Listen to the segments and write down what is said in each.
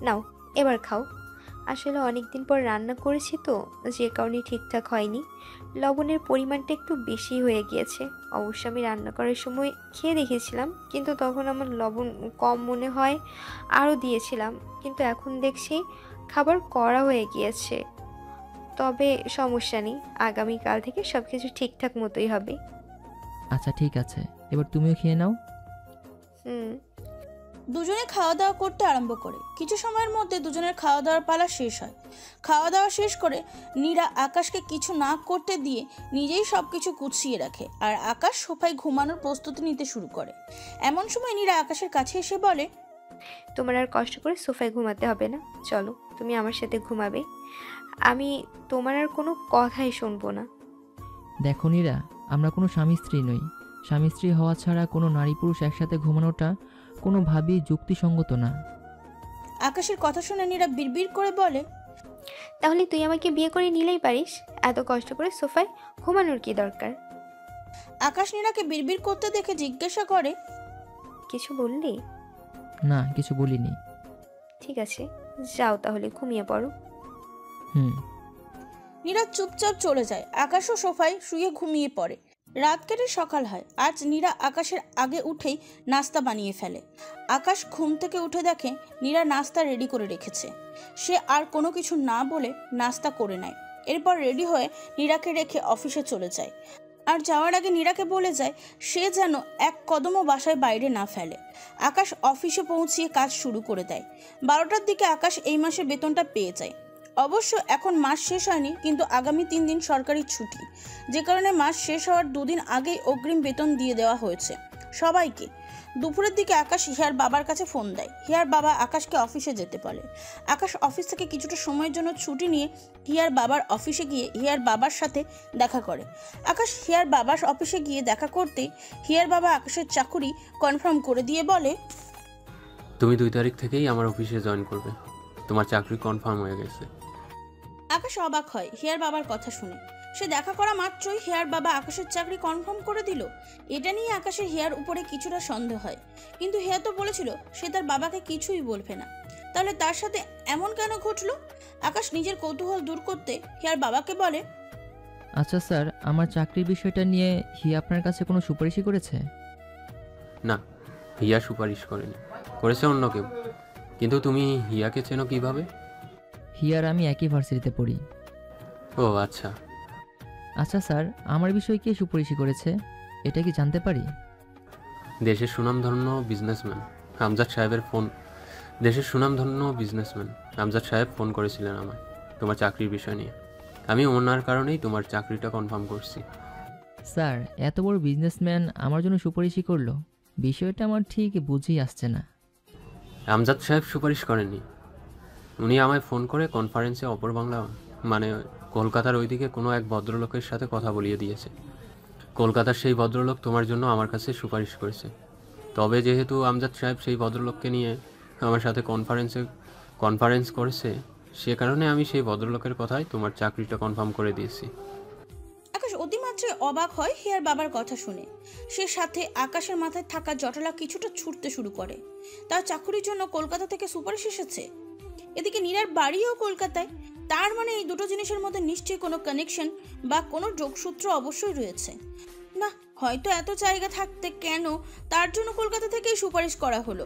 নাও এবার খাও। আসলে অনেক দিন পর রান্না করেছি তো, যে কারণে ঠিকঠাক হয়নি। লবণের পরিমাণটা একটু বেশি হয়ে গিয়েছে। অবশ্য আমি রান্না করার সময় খেয়ে দেখেছিলাম, কিন্তু তখন আমার লবণ কম মনে হয়, আরও দিয়েছিলাম। কিন্তু এখন দেখছি খাবার কড়া হয়ে গিয়েছে। তবে সমস্যা নেই, আগামীকাল থেকে সব কিছু ঠিকঠাক মতোই হবে। আচ্ছা ঠিক আছে, এবার তুমিও খেয়ে নাও। হুম। দুজনে খাওয়া দাওয়া করতে আরম্ভ করে। কিছু সময়ের মধ্যে দুজনের খাওয়া দাওয়ার পালা শেষ হয়। খাওয়া দাওয়া শেষ করে নীরা আকাশকে কিছু না করতে দিয়ে নিজেই সব কিছু গুছিয়ে রাখে, আর আকাশ সোফায় ঘুমানোর প্রস্তুতি নিতে শুরু করে। এমন সময় নীরা আকাশের কাছে এসে বলে, তোমার আর কষ্ট করে সোফায় ঘুমাতে হবে না, চলো তুমি আমার সাথে ঘুমাবে। আমি তোমার আর কোনো কথাই শুনবো না। দেখো নীরা, আমরা কোনো স্বামী স্ত্রী নই। স্বামী স্ত্রী হওয়া ছাড়া কোনো নারী পুরুষ একসাথে ঘুমানোটা কোনোভাবেই যুক্তিসঙ্গত না। আকাশের কথা শুনে নীরা বিড়বিড় করে বলে, তাহলে তুই আমাকে বিয়ে করে নিলেই পারিস, এত কষ্ট করে সোফায় ঘুমানোর কি দরকার? আকাশ নীরাকে বিড়বিড় করতে দেখে জিজ্ঞাসা করে, কিছু বললি? না, কিছু বলিনি। ঠিক আছে, যাও তাহলে ঘুমিয়ে পড়ো। হুম। নীরা চুপচাপ চলে যায়। আকাশও সোফায় শুয়ে ঘুমিয়ে পড়ে। রাত কেটে সকাল হয়। আজ নীরা আকাশের আগে উঠেই নাস্তা বানিয়ে ফেলে। আকাশ ঘুম থেকে উঠে দেখে নীরা নাস্তা রেডি করে রেখেছে। সে আর কোনো কিছু না বলে নাস্তা করে নেয়। এরপর রেডি হয়ে নীরাকে রেখে অফিসে চলে যায়। আর যাওয়ার আগে নীরাকে বলে যায় সে যেন এক কদমও বাসায় বাইরে না ফেলে। আকাশ অফিসে পৌঁছিয়ে কাজ শুরু করে দেয়। 12টার দিকে আকাশ এই মাসের বেতনটা পেয়ে যায়। অবশ্য এখন মাস শেষ হয়নি, কিন্তু আগামী 3 দিন সরকারি ছুটি, যে কারণে মাস শেষ হওয়ার 2 দিন আগেই অগ্রিম বেতন দিয়ে দেওয়া হয়েছে সবাইকে। দুপুরের দিকে আকাশ হিয়ার বাবার কাছে ফোন দেয়। হিয়ার বাবা আকাশকে অফিসে যেতে বলে। আকাশ অফিস থেকে কিছুটা সময়ের জন্য ছুটি নিয়ে হিয়ার বাবার অফিসে গিয়ে হিয়ার বাবার সাথে দেখা করে। আকাশ হিয়ার বাবার অফিসে গিয়ে দেখা করতেই হিয়ার বাবা আকাশের চাকুরি কনফার্ম করে দিয়ে বলে, তুমি 2 তারিখ থেকেই আমার অফিসে জয়েন করবে, তোমার চাকরি কনফার্ম হয়ে গেছে। আকাশ অবাক হয় হিয়ার বাবার কথা শুনে। সে দেখা করা মাত্রই হিয়ার বাবা আকাশের চাকরি কনফার্ম করে দিল। এটা নিয়ে আকাশের হিয়ার উপরে কিছুটা সন্দেহ হয়, কিন্তু হিয়া তো বলেছিল সে তার বাবাকে কিছুই বলবে না। তাহলে তার সাথে এমন কেন ঘটলো? আকাশ নিজের কৌতূহল দূর করতে হিয়ার বাবাকে বলে, আচ্ছা স্যার, আমার চাকরির বিষয়টা নিয়ে হিয়া আপনার কাছে কোনো সুপারিশই করেছে? না, হিয়া সুপারিশ করেনি, করেছে অন্য কেউ। কিন্তু তুমি হিয়াকে চেনো কিভাবে? হিয়ার আমি একই ভার্সিটিতে পড়ি। ও আচ্ছা। আচ্ছা স্যার, আমার বিষয়ে কে সুপারিশই করেছে, এটা কি জানতে পারি? দেশের সুনামধন্য বিজনেসম্যান আমজাদ সাহেবের ফোন দেশের সুনামধন্য বিজনেসম্যান আমজাদ সাহেব ফোন করেছিলেন আমায় তোমার চাকরির বিষয় নিয়ে। আমি ওনার কারণেই তোমার চাকরিটা কনফার্ম করছি। স্যার, এত বড় বিজনেসম্যান আমার জন্য সুপারিশই করলো? বিষয়টা আমার ঠিক বুঝেই আসছে না। আমজাদ সাহেব সুপারিশ করেননি, উনি আমায় ফোন করে কনফারেন্সে অপর বাংলা মানে কলকাতার ওইদিকে কোনো এক ভদ্রলোকের সাথে কথা বলিয়ে দিয়েছে। কলকাতার সেই ভদ্রলোক তোমার জন্য আমার কাছে সুপারিশ করেছে। তবে যেহেতু আমজাদ সাহেব সেই ভদ্রলোককে নিয়ে আমার সাথে কনফারেন্স করেছে, সে কারণে আমি সেই ভদ্রলোকের কথায় তোমার চাকরিটা কনফার্ম করে দিয়েছি। আকাশ অতিমাত্রায় অবাক হয় হিয়ার বাবার কথা শুনে। সে সাথে আকাশের মাথায় থাকা জটলা কিছুটা ছুটতে শুরু করে। তার চাকরির জন্য কলকাতা থেকে সুপারিশ এসেছে। এদিকে নীরার বাড়িও কলকাতায়। তার মানে এই দুটো জিনিসের মধ্যে নিশ্চয়ই কোনো কানেকশন বা কোনো যোগসূত্র অবশ্যই রয়েছে। না, হয়তো এত জায়গা থাকতে কেন তার জন্য কলকাতা থেকেই সুপারিশ করা হলো।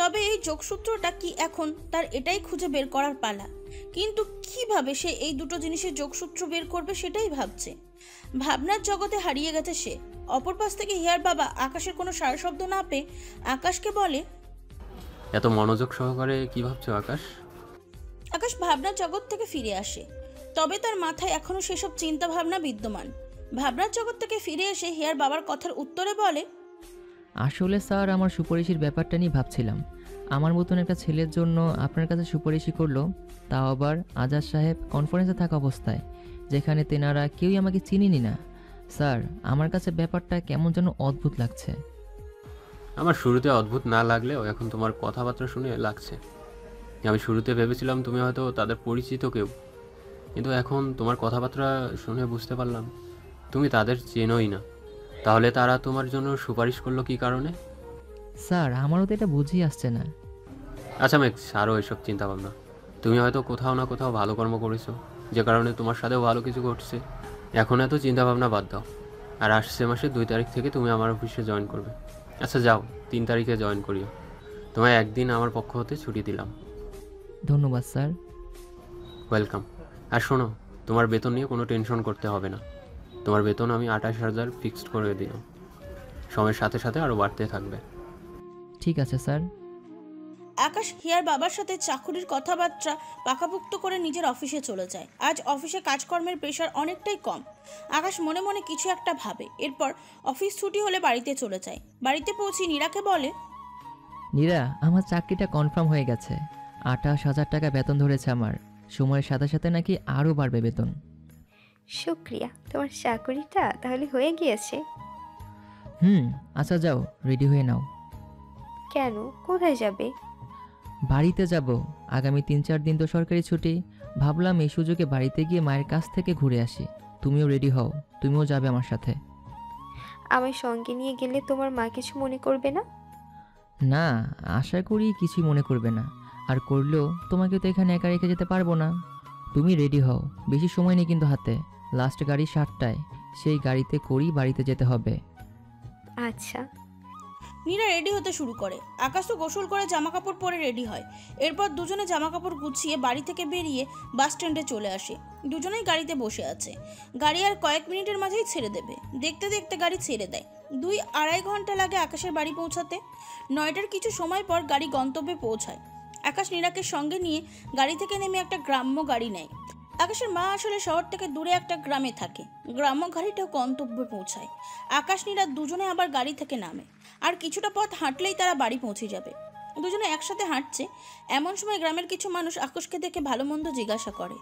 তবে এই যোগসূত্রটা কি এখন তার এটাই খুঁজে বের করার পালা। কিন্তু কিভাবে সে এই দুটো জিনিসের যোগসূত্র বের করবে সেটাই ভাবছে। ভাবনার জগতে হারিয়ে গেছে সে। অপর পাশ থেকে হিয়ার বাবা আকাশের কোনো সারা শব্দ না পেয়ে আকাশকে বলে, এত মনোযোগ সহকারে কি ভাবছো আকাশ? আকাশ ভাবনার জগৎ থেকে ফিরে আসে। তবে তার মাথায় এখনো সেসব চিন্তা ভাবনা বিদ্যমান। ভাবনার জগৎ থেকে ফিরে এসে হিয়ার বাবার কথার উত্তরে বলে, আসলে স্যার, আমার সুপারিশের ব্যাপারটা নিয়ে ভাবছিলাম। আমার মতন একটা ছেলের জন্য আপনার কাছে সুপারিশই করলো, তাও আবার আজাদ সাহেব কনফারেন্সে থাকা অবস্থায়, যেখানে তেনারা কেউই আমাকে চিনিনি না। স্যার, আমার কাছে ব্যাপারটা কেমন যেন অদ্ভুত লাগছে। আমার শুরুতে অদ্ভুত না লাগলেও এখন তোমার কথাবার্তা শুনে লাগছে। আমি শুরুতে ভেবেছিলাম তুমি হয়তো তাদের পরিচিত কেউ, কিন্তু এখন তোমার কথাবার্তা শুনে বুঝতে পারলাম তুমি তাদের চেনোই না। তাহলে তারা তোমার জন্য সুপারিশ করলো কি কারণে? স্যার, আমারও তো এটা বুঝেই আসছে না। আচ্ছা ম্যাক্স, আরও এসব চিন্তাভাবনা। তুমি হয়তো কোথাও না কোথাও ভালো কর্ম করেছো, যে কারণে তোমার সাথেও ভালো কিছু ঘটছে। এখন এত চিন্তাভাবনা বাদ দাও। আর আসছে মাসের 2 তারিখ থেকে তুমি আমার অফিসে জয়েন করবে। আচ্ছা যাও, 3 তারিখে জয়েন করিও। তোমায় একদিন আমার পক্ষ হতে ছুটি দিলাম। ধন্যবাদ স্যার। ওয়েলকাম। আর শোনো, তোমার বেতন নিয়ে কোনো টেনশন করতে হবে না। তোমার বেতন আমি 28,000 ফিক্সড করে দিলাম। সময়ের সাথে সাথে আরও বাড়তে থাকবে। ঠিক আছে স্যার। আকাশ হিয়ার বাবার সাথে চাকুরির কথাবার্তা পাকাপোক্ত করে নিজের অফিসে চলে যায়। আজ অফিসে কাজকর্মের প্রেশার অনেকটাই কম। আকাশ মনে মনে কিছু একটা ভাবে। এরপর অফিস ছুটি হলে বাড়িতে চলে যায়। বাড়িতে পৌঁছে নীরাকে বলে, নীরা, আমার চাকরিটা কনফার্ম হয়ে গেছে। 28,000 টাকা বেতন ধরেছে আমার। সময়ের সাথে সাথে নাকি আরও বাড়বে বেতন। শুক্রিয়া, তোমার চাকরিটা তাহলে হয়ে গিয়েছে। আচ্ছা যাও, রেডি হয়ে নাও। কেন, কোথায় যাবে? বাড়িতে যাব। আগামী 3-4 দিন তো সরকারি ছুটি। ভাবলাম এই সুযোগে বাড়িতে গিয়ে মায়ের কাছ থেকে ঘুরে আসি। তুমিও রেডি হও, তুমিও যাবে আমার সাথে। আমার সঙ্গে নিয়ে গেলে তোমার মা কিছু মনে করবে না? না, আশা করি কিছুই মনে করবে না। আর করলেও তোমাকে তো এখানে একা রেখে যেতে পারবো না। তুমি রেডি হও, বেশি সময় নেই কিন্তু হাতে। লাস্ট গাড়ি 7টায়, সেই গাড়িতে করেই বাড়িতে যেতে হবে। আচ্ছা। নীরা রেডি হতে শুরু করে। আকাশ তো গোসল করে জামাকাপড় পরে রেডি হয়। এরপর দুজনে জামাকাপড় গুছিয়ে বাড়ি থেকে বেরিয়ে বাস স্ট্যান্ডে চলে আসে। দুজনেই গাড়িতে বসে আছে। গাড়ি আর কয়েক মিনিটের মাঝেই ছেড়ে দেবে। দেখতে দেখতে গাড়ি ছেড়ে দেয়। 2-2.5 ঘন্টা লাগে আকাশের বাড়ি পৌঁছাতে। 9টার কিছু সময় পর গাড়ি গন্তব্যে পৌঁছায়। আকাশ নীরাকে সঙ্গে নিয়ে গাড়ি থেকে নেমে একটা গ্রাম্য গাড়ি নেয়। আকাশের মা আসলে শহর থেকে দূরে একটা গ্রামে থাকে। গ্রাম্য গাড়িটাও গন্তব্যে পৌঁছায়। আকাশ নীরা দুজনে আবার গাড়ি থেকে নামে। আর কিছুটা পথ হাঁটলেই তারা বাড়ি পৌঁছে যাবে। দুজনে একসাথে হাঁটছে। এমন সময় গ্রামের কিছু মানুষ আকাশকে দেখে ভালো মন্দ জিজ্ঞাসা করে।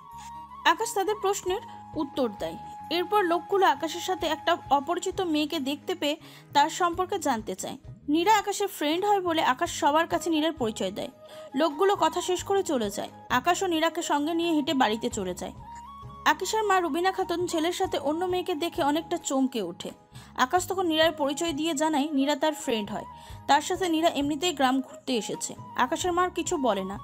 আকাশ তাদের প্রশ্নের উত্তর দেয়। এরপর লোকগুলো আকাশের সাথে একটা অপরিচিত মেয়েকে দেখতে পেয়ে তার সম্পর্কে জানতে চায়। নীরা আকাশের ফ্রেন্ড হয় বলে আকাশ সবার কাছে নীরার পরিচয় দেয়। লোকগুলো কথা শেষ করে চলে যায়। আকাশ ও নীরাকে সঙ্গে নিয়ে হেঁটে বাড়িতে চলে যায়। আকাশের মা রুবিনা খাতুন ছেলের সাথে অন্য মেয়েকে দেখে অনেকটা চমকে ওঠে। আকাশ তখন নীরার পরিচয় দিয়ে জানায় নীরা তার ফ্রেন্ড হয়। তার সাথে নীরা এমনিতেই গ্রাম ঘুরতে এসেছে। আকাশের মার কিছু বলে না।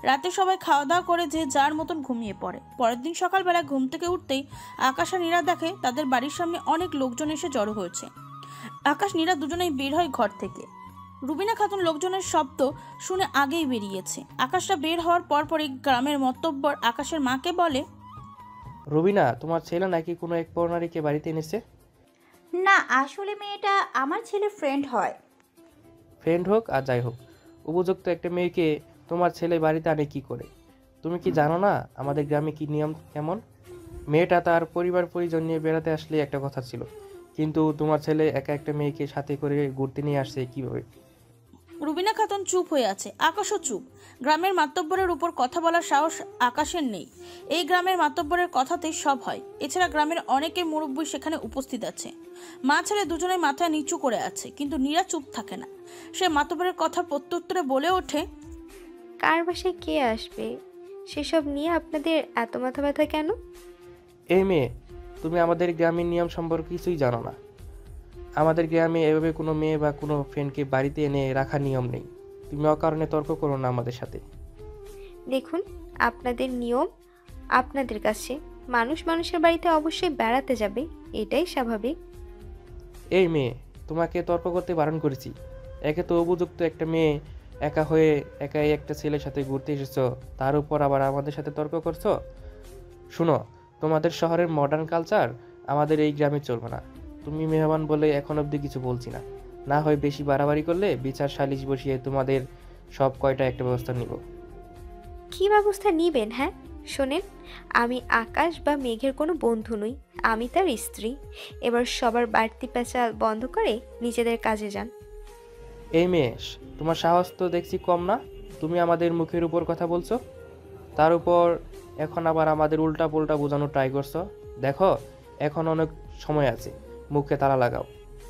রাতে সবাই খাওয়া দাওয়া করে যে যার মতন ঘুমিয়ে পড়ে। পরের দিন সকালবেলা ঘুম থেকে উঠতেই আকাশ আর নীরা দেখে তাদের বাড়ির সামনে অনেক লোকজন এসে জড়ো হয়েছে। আকাশ নীরা দুজনেই বের হয় ঘর থেকে। রুবিনা খাতুন লোকজনের শব্দ শুনে আগেই বেরিয়েছে। আকাশটা বের হওয়ার পরপরই গ্রামের মতব্বর আকাশের মাকে বলে, রুবিনা, তোমার ছেলে নাকি কোনো এক পরনারীকে বাড়িতে এনেছে? না, আসলে মেয়েটা আমার ছেলের ফ্রেন্ড হয়। ফ্রেন্ড হোক আর যাই হোক, উপযুক্ত একটা মেয়েকে তোমার ছেলে বাড়িতে আনে কি করে? তুমি কি জানো না আমাদের গ্রামে কি নিয়ম কেমন? মেয়েটা তার পরিবার পরিজন নিয়ে বেড়াতে আসলে একটা কথা ছিল, কিন্তু তোমার ছেলে একা একটা মেয়েকে সাথে করে ঘুরতে নিয়ে আসছে কিভাবে? রুবিনা খাতুন চুপ হয়ে আছে। আকাশও চুপ। গ্রামের মাতব্বরের উপর কথা বলার সাহস আকাশের নেই। এই গ্রামের মাতব্বরের কথাতেই সব হয়। এছাড়া গ্রামের অনেকের মুরব্বী সেখানে উপস্থিত আছে। মা ছেলে দুজনেই মাথা নিচু করে আছে, কিন্তু নীরা চুপ থাকে না। সে মাতব্বরের কথা প্রত্যুত্তরে বলে ওঠে, কার বাসায় কে আসবে সেসব নিয়ে আপনাদের এত মাথা ব্যথা কেন? এই মেয়ে, তুমি আমাদের গ্রামের নিয়ম সম্পর্কে কিছুই জানো না। আমাদের গ্রামে এভাবে কোনো মেয়ে বা কোনো ফ্রেন্ডকে বাড়িতে এনে রাখার নিয়ম নেই। তুমি অকারণে তর্ক করো না আমাদের সাথে। দেখুন, আপনাদের নিয়ম আপনাদের কাছে। মানুষ মানুষের বাড়িতে অবশ্যই বেড়াতে যাবে, এটাই স্বাভাবিক। এই মেয়ে, তোমাকে তর্ক করতে বারণ করেছি। একে তো উপযুক্ত একটা মেয়ে একা হয়ে একাই একটা ছেলের সাথে ঘুরতে এসেছো, তার উপর আবার আমাদের সাথে তর্ক করছো। শুনো, তোমাদের শহরের মডার্ন কালচার আমাদের এই গ্রামে চলবে না। তুমি মেহমান বলে এখন অবধি কিছু বলছি না। না হয় বেশি বাড়াবাড়ি করলে বিচার সালিশ বসিয়ে তোমাদের সব কয়টা একটা ব্যবস্থা নিব। কী ব্যবস্থা নিবেন? হ্যাঁ শোনেন, আমি আকাশ বা মেঘের কোনো বন্ধু নই, আমি তার স্ত্রী। এবার সবার বাড়তি পেঁচা বন্ধ করে নিজেদের কাজে যান। এই মেয়ে, তোমার সাহস তো দেখছি কম না। তুমি আমাদের মুখের উপর কথা বলছো, তার উপর এখন আবার আমাদের উল্টা পুল্টা বোঝানো ট্রাই করছো। দেখো, এখন অনেক সময় আছে, মুখে তালা লাগাও,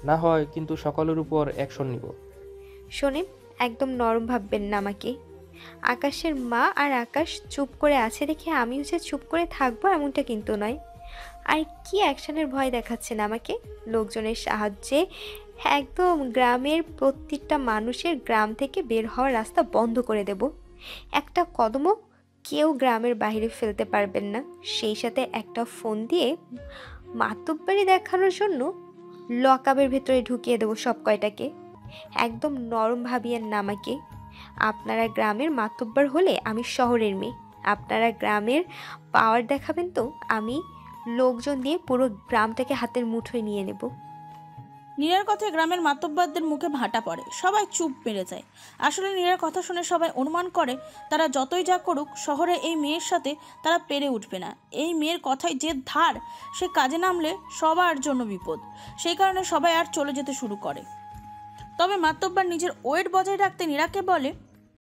না হয় কিন্তু সকলের উপর অ্যাকশন নিব। শোনেন, একদম নরম ভাববেন না আমাকে। আকাশের মা আর আকাশ চুপ করে আছে দেখে আমিও যে চুপ করে থাকবো এমনটা কিন্তু নয়। আর কি অ্যাকশনের ভয় দেখাচ্ছেন আমাকে? লোকজনের সাহায্যে একদম গ্রামের প্রত্যেকটা মানুষের গ্রাম থেকে বের হওয়ার রাস্তা বন্ধ করে দেব। একটা কদমও কেউ গ্রামের বাইরে ফেলতে পারবেন না। সেই সাথে একটা ফোন দিয়ে মাতুব্বারি দেখানোর জন্য লকআপের ভেতরে ঢুকিয়ে দেবো সব কয়টাকে। একদম নরম ভাবিয়েন না আমাকে। আপনারা গ্রামের মাতুব্বার হলে আমি শহরের মেয়ে। আপনারা গ্রামের পাওয়ার দেখাবেন তো আমি লোকজন দিয়ে পুরো গ্রামটাকে হাতের মুঠোয় নিয়ে নেব। নীরার কথায় গ্রামের মাতব্বরদের মুখে ভাটা পড়ে, সবাই চুপ মেরে যায়। আসলে নীরার কথা শুনে সবাই অনুমান করে তারা যতই যা করুক শহরে এই মেয়ের সাথে তারা পেরে উঠবে না। এই মেয়ের কথায় যে ধার, সে কাজে নামলে সবার জন্য বিপদ। সেই কারণে সবাই আর চলে যেতে শুরু করে। তবে মাতব্বর নিজের ওয়েট বজায় রাখতে নীরাকে বলে,